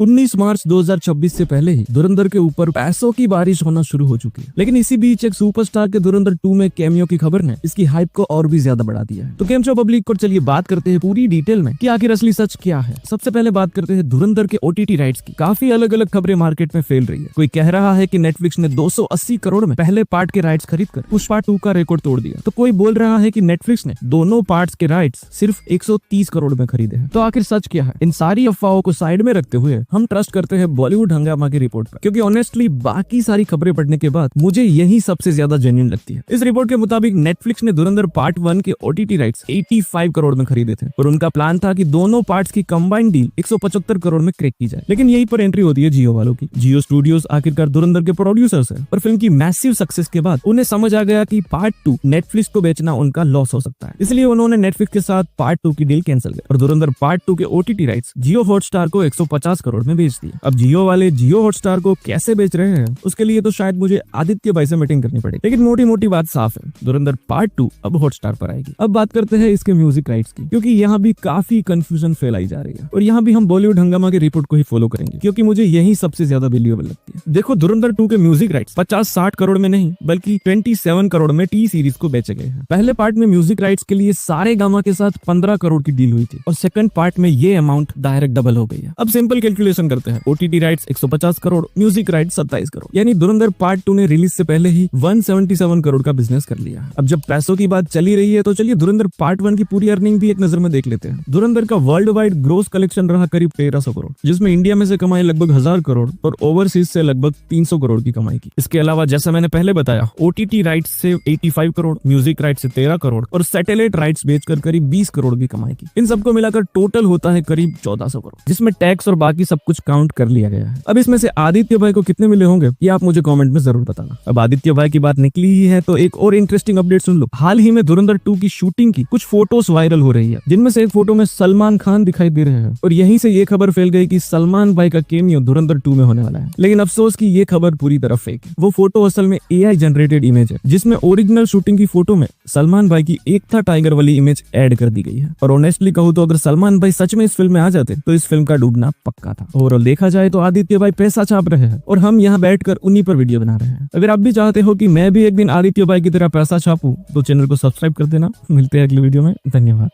19 मार्च 2026 से पहले ही धुरंधर के ऊपर पैसों की बारिश होना शुरू हो चुकी है, लेकिन इसी बीच एक सुपरस्टार के धुरंधर 2 में कैमियो की खबर ने इसकी हाइप को और भी ज्यादा बढ़ा दिया है। तो केम छो पब्लिक, और चलिए बात करते हैं पूरी डिटेल में कि आखिर असली सच क्या है। सबसे पहले बात करते हैं धुरंधर के OTT राइट्स की। काफी अलग अलग खबरें मार्केट में फैल रही है। कोई कह रहा है कि नेटफ्लिक्स ने 280 करोड़ में पहले पार्ट के राइट्स खरीदकर पुष्पा 2 का रिकॉर्ड तोड़ दिया, तो कोई बोल रहा है कि नेटफ्लिक्स ने दोनों पार्ट्स के राइट्स सिर्फ 130 करोड़ में खरीदे हैं। तो आखिर सच क्या है? इन सारी अफवाहों को साइड में रखते हुए हम ट्रस्ट करते हैं बॉलीवुड हंगामा की रिपोर्ट पर, क्योंकि ऑनेस्टली बाकी सारी खबरें पढ़ने के बाद मुझे यही सबसे ज्यादा जेन्युइन लगती है। इस रिपोर्ट के मुताबिक नेटफ्लिक्स ने धुरंधर पार्ट 1 के OTT राइट्स 85 करोड़ में खरीदे थे और उनका प्लान था कि दोनों पार्ट्स की कंबाइंड डील 175 करोड़ में क्रैक की जाए। लेकिन यहीं पर एंट्री होती है जियो वालों की। जियो स्टूडियोज आखिरकार धुरंधर के प्रोड्यूसर्स है, पर फिल्म की मैसिव सक्सेस के बाद उन्हें समझ आ गया कि पार्ट 2 नेटफ्लिक्स को बेचना उनका लॉस हो सकता है, इसलिए उन्होंने नेटफ्लिक्स के साथ पार्ट 2 की डील कैंसिल कर और धुरंधर पार्ट 2 के OTT राइट्स जियो हॉटस्टार को 150 करोड़ में बेच दिए। अब जियो वाले जियो हॉटस्टार को कैसे बेच रहे हैं उसके लिए तो शायद मुझे आदित्य भाई से मीटिंग करनी पड़ेगी, लेकिन मोटी मोटी बात साफ है, धुरंधर पार्ट 2 अब हॉटस्टार पर आएगी। अब बात करते हैं इसके म्यूजिक राइट्स की, क्योंकि यहाँ भी काफी कंफ्यूजन फैलाई जा रही है और यहाँ भी हम बॉलीवुड हंगामा की रिपोर्ट को ही फॉलो करेंगे, क्योंकि मुझे यही सबसे ज्यादा बिलीवेबल लगती है। देखो, धुरंधर 2 के म्यूजिक राइट्स 50-60 करोड़ में नहीं बल्कि 27 करोड़ में टी सीरीज को बेचे गए हैं। पहले पार्ट में म्यूजिक राइट्स के लिए सारे गामा के साथ 15 करोड़ की डील हुई थी और सेकंड पार्ट में ये अमाउंट डायरेक्ट डबल हो गई है। अब सिंपल कैलकुलेशन करते हैं, OTT rights 150 crore, music rights 27 crore, यानी धुरंधर पार्ट 2 ने रिलीज से पहले ही 177 करोड़ का बिजनेस कर लिया। अब जब पैसों की बात चली रही है तो चलिए धुरंधर पार्ट 1 की पूरी अर्निंग भी एक नजर में देख लेते हैं। धुरंधर का वर्ल्ड वाइड ग्रोस कलेक्शन रहा करीब 1300 करोड़, जिसमें इंडिया में से कमाई लगभग 1000 करोड़ और ओवरसीज से लगभग 300 करोड़ की कमाई की। इसके अलावा जैसा मैंने पहले बताया, OTT राइट्स से 85 करोड़, म्यूजिक राइट्स से 13 करोड़ और सैटेलाइट राइट्स बेचकर करीब 20 करोड़ की कमाई की। इन सबको मिलाकर टोटल होता है करीब 1400 करोड़, जिसमें टैक्स और बाकी सब कुछ काउंट कर लिया गया है। अब इसमें से आदित्य भाई को कितने मिले होंगे ये आप मुझे कमेंट में जरूर बताना। अब आदित्य भाई की बात निकली ही है तो एक और इंटरेस्टिंग अपडेट सुन लो। हाल ही में धुरंधर 2 की शूटिंग की कुछ फोटोज वायरल हो रही है, जिनमें से एक फोटो में सलमान खान दिखाई दे रहे हैं और यहीं से ये खबर फैल गई कि सलमान भाई का केमियो धुरंधर 2 में होने वाला है। लेकिन अफसोस कि ये खबर पूरी तरह फेक है। वो फोटो असल में AI जनरेटेड इमेज है, जिसमें ओरिजिनल शूटिंग की फोटो में सलमान भाई की एक था टाइगर वाली इमेज ऐड कर दी गई है। और ऑनेस्टली कहूँ तो अगर सलमान भाई सच में इस फिल्म में आ जाते तो इस फिल्म का डूबना पक्का था। ओवरऑल देखा जाए तो आदित्य भाई पैसा छाप रहे हैं और हम यहाँ बैठकर उन्हीं पर वीडियो बना रहे हैं। अगर आप भी चाहते हो कि मैं भी एक दिन आदित्य भाई की तरह पैसा छापूं तो चैनल को सब्सक्राइब कर देना। मिलते हैं अगली वीडियो में, धन्यवाद।